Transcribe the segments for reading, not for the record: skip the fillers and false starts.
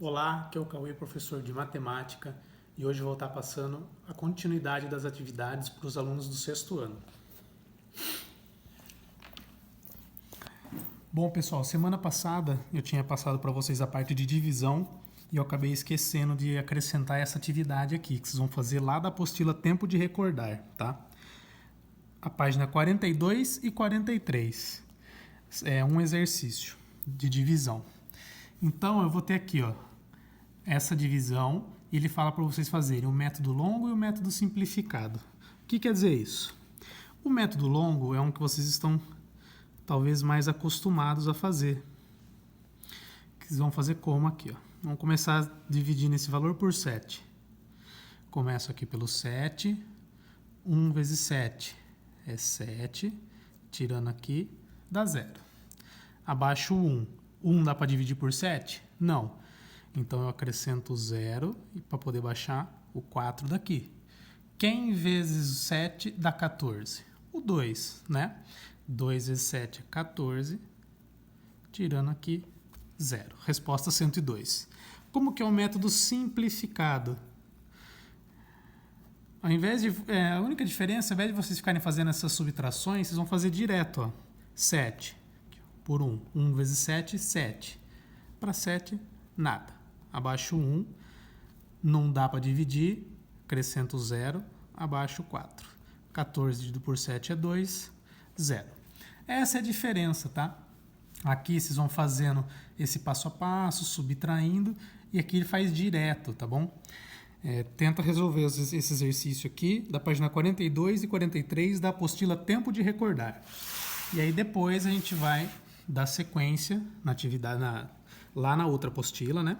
Olá, aqui é o Cauê, professor de matemática, e hoje vou estar passando a continuidade das atividades para os alunos do sexto ano. Bom, pessoal, semana passada eu tinha passado para vocês a parte de divisão e eu acabei esquecendo de acrescentar essa atividade aqui, que vocês vão fazer lá da apostila Tempo de Recordar, tá? A página 42 e 43. É um exercício de divisão. Então, eu vou ter aqui, ó, essa divisão e ele fala para vocês fazerem o método longo e o método simplificado. O que quer dizer isso? O método longo é um que vocês estão talvez mais acostumados a fazer. Que vocês vão fazer como aqui, ó. Vamos começar dividindo esse valor por 7. Começo aqui pelo 7. 1 vezes 7 é 7. Tirando aqui, dá 0. Abaixo 1. 1 dá para dividir por 7? Não. Então eu acrescento 0 para poder baixar o 4 daqui. Quem vezes 7 dá 14? O 2, né? 2 vezes 7 é 14. Tirando aqui 0. Resposta 102. Como que é o método simplificado? Ao invés de, a única diferença, ao invés de vocês ficarem fazendo essas subtrações, vocês vão fazer direto, ó. 7 por 1. 1 vezes 7, 7. Para 7, nada. Abaixo 1, não dá para dividir, acrescento 0, abaixo 4. 14 dividido por 7 é 2, 0. Essa é a diferença, tá? Aqui vocês vão fazendo esse passo a passo, subtraindo, e aqui ele faz direto, tá bom? Tenta resolver esse exercício aqui, da página 42 e 43 da apostila Tempo de Recordar. E aí depois a gente vai dar sequência na atividade, lá na outra apostila, né?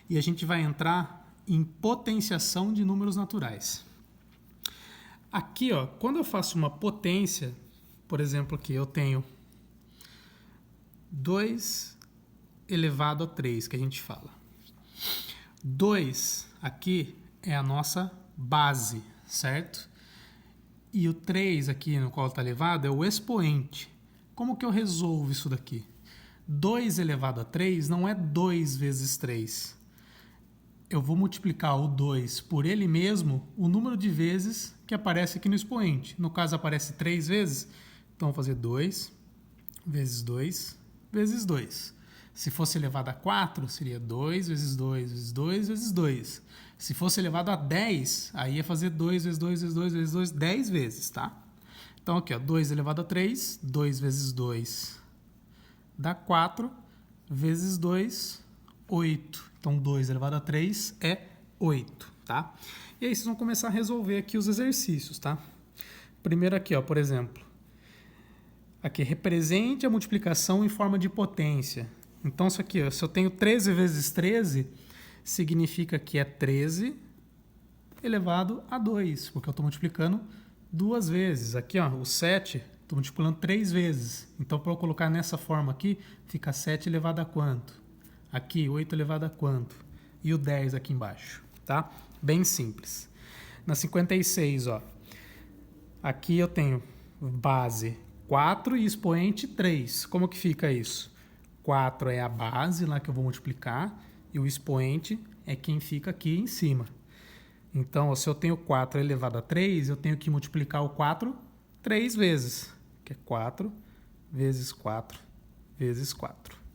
E a gente vai entrar em potenciação de números naturais. Aqui, ó, quando eu faço uma potência, por exemplo, aqui eu tenho 2 elevado a 3, que a gente fala. 2 aqui é a nossa base, certo? E o 3 aqui no qual está elevado é o expoente. Como que eu resolvo isso daqui? 2 elevado a 3 não é 2 vezes 3. Eu vou multiplicar o 2 por ele mesmo, o número de vezes que aparece aqui no expoente. No caso, aparece 3 vezes. Então, vou fazer 2 vezes 2 vezes 2. Se fosse elevado a 4, seria 2 vezes 2 vezes 2 vezes 2. Se fosse elevado a 10, aí ia fazer 2 vezes 2 vezes 2 vezes 2, 10 vezes, tá? Então, aqui, ó, 2 elevado a 3, 2 vezes 2 dá 4, vezes 2, 8. Então, 2 elevado a 3 é 8, tá? E aí, vocês vão começar a resolver aqui os exercícios, tá? Primeiro aqui, ó, por exemplo. Aqui, represente a multiplicação em forma de potência. Então, isso aqui, ó, se eu tenho 13 vezes 13, significa que é 13 elevado a 2, porque eu estou multiplicando duas vezes. Aqui, ó, o 7, estou multiplicando 3 vezes. Então, para eu colocar nessa forma aqui, fica 7 elevado a quanto? Aqui, 8 elevado a quanto? E o 10 aqui embaixo, tá? Bem simples. Na 56, ó, aqui eu tenho base 4 e expoente 3. Como que fica isso? 4 é a base lá que eu vou multiplicar e o expoente é quem fica aqui em cima. Então, se eu tenho 4 elevado a 3, eu tenho que multiplicar o 4 3 vezes, que é 4 vezes 4 vezes 4.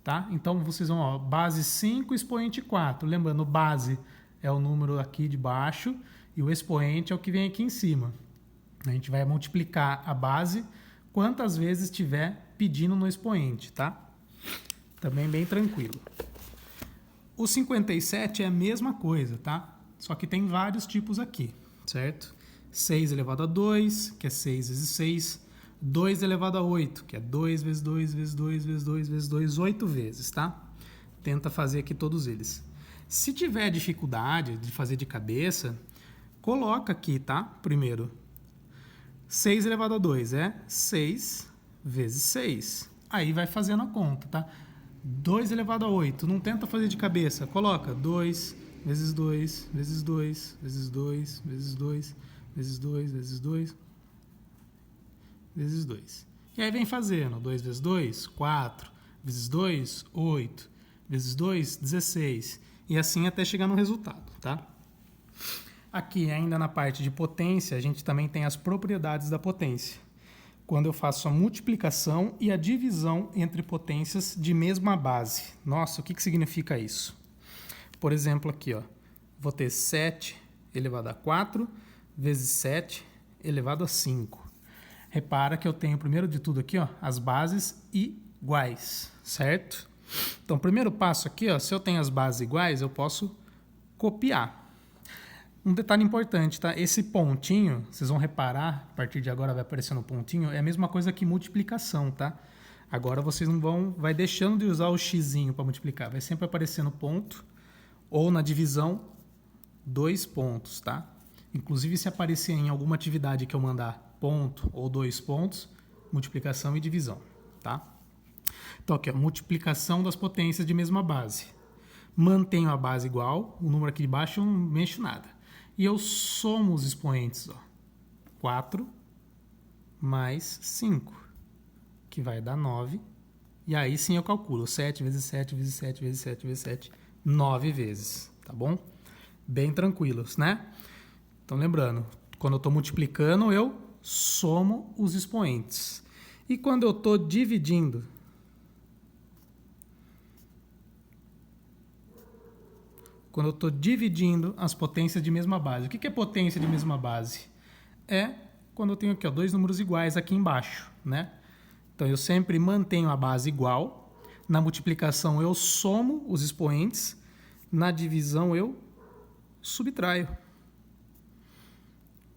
Tá? Então, vocês vão, ó, base 5, expoente 4. Lembrando, base é o número aqui de baixo e o expoente é o que vem aqui em cima. A gente vai multiplicar a base quantas vezes tiver pedindo no expoente, tá? Também bem tranquilo. O 57 é a mesma coisa, tá? Só que tem vários tipos aqui, certo? 6 elevado a 2, que é 6 vezes 6. 2 elevado a 8, que é 2 vezes 2 vezes 2 vezes 2 vezes 2, 8 vezes, tá? Tenta fazer aqui todos eles. Se tiver dificuldade de fazer de cabeça, coloca aqui, tá? Primeiro, 6 elevado a 2 é 6 vezes 6. Aí vai fazendo a conta, tá? 2 elevado a 8, não tenta fazer de cabeça. Coloca 2 vezes 2 vezes 2 vezes 2 vezes 2 vezes 2 vezes 2 vezes 2. E aí vem fazendo 2 vezes 2, 4, vezes 2, 8, vezes 2, 16. E assim até chegar no resultado, tá? Aqui, ainda na parte de potência, a gente também tem as propriedades da potência. Quando eu faço a multiplicação e a divisão entre potências de mesma base. Nossa, o que significa isso? Por exemplo, aqui, ó, vou ter 7 elevado a 4 vezes 7 elevado a 5. Repara que eu tenho, primeiro de tudo aqui, ó, as bases iguais, certo? Então, o primeiro passo aqui, ó, se eu tenho as bases iguais, eu posso copiar. Um detalhe importante, tá? Esse pontinho, vocês vão reparar, a partir de agora vai aparecendo um pontinho, é a mesma coisa que multiplicação, tá? Agora vocês não vão, vai deixando de usar o xizinho para multiplicar, vai sempre aparecendo ponto, ou na divisão, 2 pontos, tá? Inclusive, se aparecer em alguma atividade que eu mandar ponto ou 2 pontos, multiplicação e divisão, tá? Então, aqui, ó, multiplicação das potências de mesma base. Mantenho a base igual, o número aqui de baixo eu não mexo nada. E eu somo os expoentes, ó. 4 mais 5, que vai dar 9. E aí sim eu calculo 7 vezes 7 vezes 7 vezes 7 vezes 7, 9 vezes, tá bom? Bem tranquilos, né? Então lembrando, quando eu estou multiplicando, eu somo os expoentes. E quando eu estou dividindo, as potências de mesma base. O que é potência de mesma base? É quando eu tenho aqui, ó, 2 números iguais aqui embaixo, né? Então eu sempre mantenho a base igual. Na multiplicação eu somo os expoentes. Na divisão eu subtraio.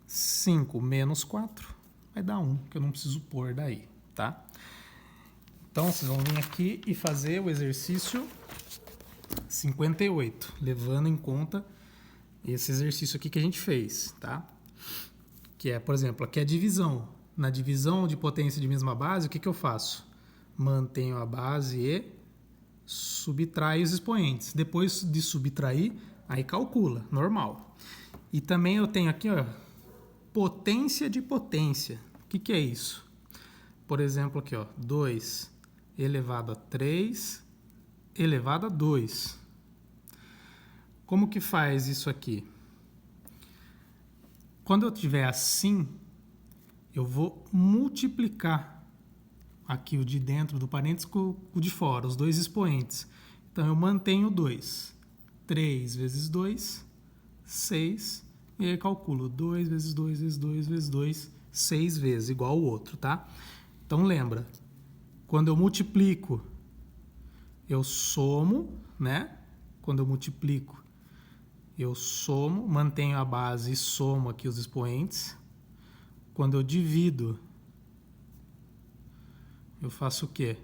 5 menos 4 vai dar 1, que eu não preciso pôr daí, tá? Então vocês vão vir aqui e fazer o exercício 58, levando em conta esse exercício aqui que a gente fez, tá? Que é, por exemplo, aqui é a divisão. Na divisão de potência de mesma base, o que eu faço? Mantenho a base e subtraio os expoentes. Depois de subtrair, aí calcula, normal. E também eu tenho aqui, ó, potência de potência. O que é isso? Por exemplo, aqui, ó, 2 elevado a 3 elevado a 2. Como que faz isso aqui? Quando eu tiver assim, eu vou multiplicar aqui o de dentro do parênteses com o de fora, os dois expoentes. Então, eu mantenho 2. 3 vezes 2, 6. E aí calculo 2 vezes 2 vezes 2 vezes 2, 6 vezes, igual o outro, tá? Então, lembra, quando eu multiplico, eu somo, né? Quando eu multiplico, eu somo, mantenho a base e somo aqui os expoentes. Quando eu divido, eu faço o quê?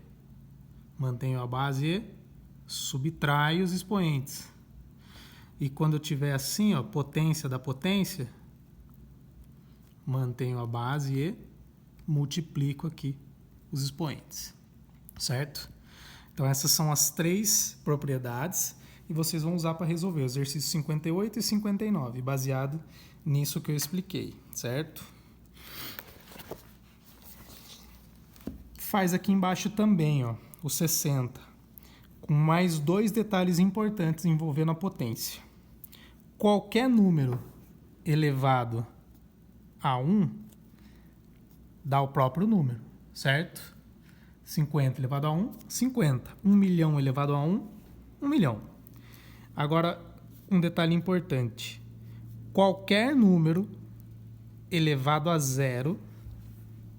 Mantenho a base e subtraio os expoentes. E quando eu tiver assim, ó, potência da potência, mantenho a base e multiplico aqui os expoentes, certo? Então essas são as 3 propriedades e vocês vão usar para resolver o exercício 58 e 59, baseado nisso que eu expliquei, certo? Faz aqui embaixo também, ó, o 60, com mais 2 detalhes importantes envolvendo a potência. Qualquer número elevado a 1 dá o próprio número, certo? 50 elevado a 1, 50. 1 milhão elevado a 1, 1 milhão. Agora, um detalhe importante. Qualquer número elevado a 0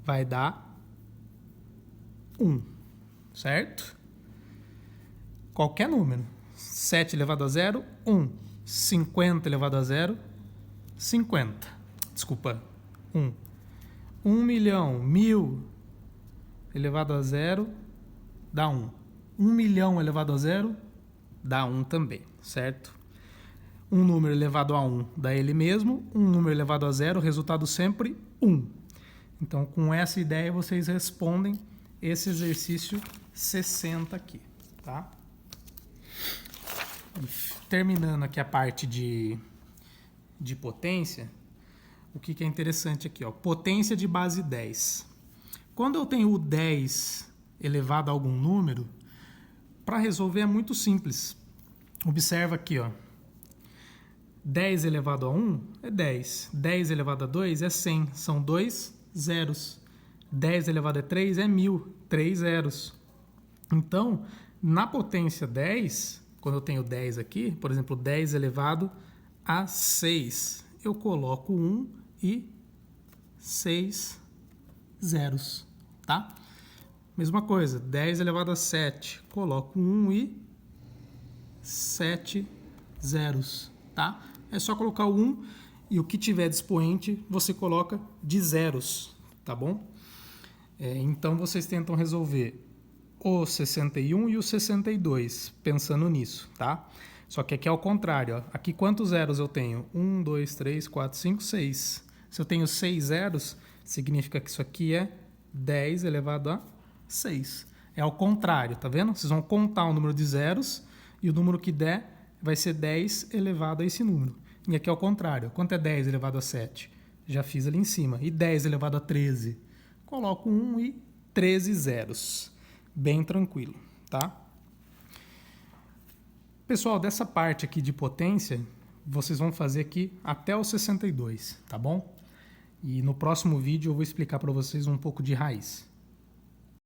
vai dar 1, certo? Qualquer número. 7 elevado a 0, 1. 50 elevado a 0, 50. Desculpa, 1. 1 milhão, 1000 elevado a 0 dá 1. 1 milhão elevado a 0 dá 1 também, certo? Um número elevado a 1 dá ele mesmo. Um número elevado a 0, resultado sempre 1. Então, com essa ideia, vocês respondem esse exercício 60 aqui, tá? Terminando aqui a parte de potência, o que é interessante aqui, ó, potência de base 10. Quando eu tenho o 10 elevado a algum número, Para resolver é muito simples. Observa aqui, ó. 10 elevado a 1 é 10. 10 elevado a 2 é 100. São 2 zeros. 10 elevado a 3 é 1000. 3 zeros. Então, na potência 10, quando eu tenho 10 aqui, por exemplo, 10 elevado a 6, eu coloco 1 e 6 zeros, tá? Mesma coisa, 10 elevado a 7, coloco 1 e 7 zeros, tá? É só colocar o 1 e o que tiver de expoente você coloca de zeros, tá bom? Então vocês tentam resolver o 61 e o 62, pensando nisso, tá? Só que aqui é ao contrário, ó. Aqui quantos zeros eu tenho? 1, 2, 3, 4, 5, 6. Se eu tenho 6 zeros, significa que isso aqui é 10 elevado a 6. É ao contrário, tá vendo? Vocês vão contar o número de zeros e o número que der vai ser 10 elevado a esse número. E aqui é ao contrário. Quanto é 10 elevado a 7? Já fiz ali em cima. E 10 elevado a 13? Coloco 1 e 13 zeros. Bem tranquilo, tá? Pessoal, dessa parte aqui de potência, vocês vão fazer aqui até o 62, tá bom? E no próximo vídeo eu vou explicar para vocês um pouco de raiz.